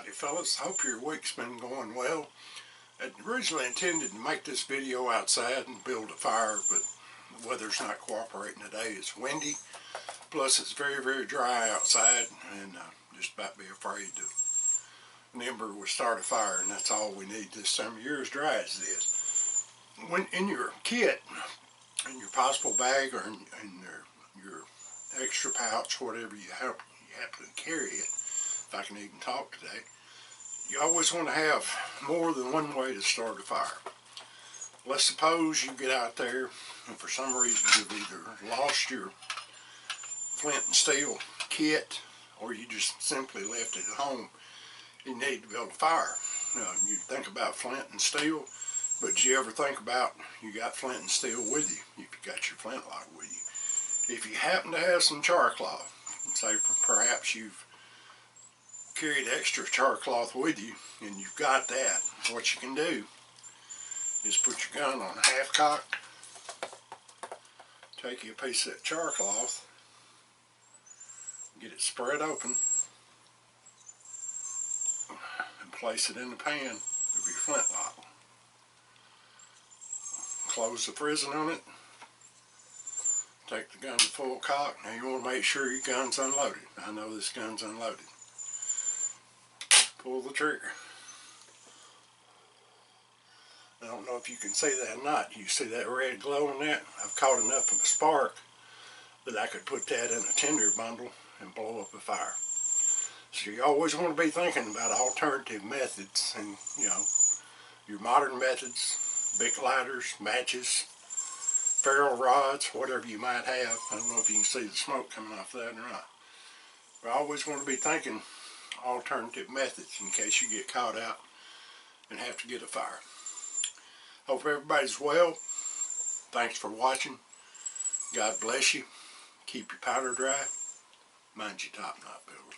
Howdy fellas, hope your week's been going well. I originally intended to make this video outside and build a fire, but the weather's not cooperating today. It's windy, plus it's very dry outside, and just about be afraid the ember will start a fire, and that's all we need this time of year, as dry as it is. When in your kit, in your possible bag, or in your extra pouch, whatever you happen to carry it, if I can even talk today, you always want to have more than one way to start a fire. Let's suppose you get out there and for some reason you've either lost your flint and steel kit, or you just simply left it at home. You need to build a fire. You think about flint and steel, but do you ever think about you got flint and steel with you if you got your Flintlock with you? If you happen to have some char cloth, say perhaps you've carried extra char cloth with you and you've got that, what you can do is put your gun on half cock, take you a piece of that char cloth, get it spread open, and place it in the pan of your Flintlock. Close the prison on it, take the gun to full cock. Now you want to make sure your gun's unloaded. I know this gun's unloaded. Pull the trigger. I don't know if you can see that or not. You see that red glow in that? I've caught enough of a spark that I could put that in a tinder bundle and blow up a fire. So you always want to be thinking about alternative methods, and your modern methods, big lighters, matches, ferro rods, whatever you might have. I don't know if you can see the smoke coming off that or not. But I always want to be thinking alternative methods in case you get caught out and have to get a fire. Hope everybody's well. Thanks for watching. God bless you. Keep your powder dry. Mind your top knot, builder.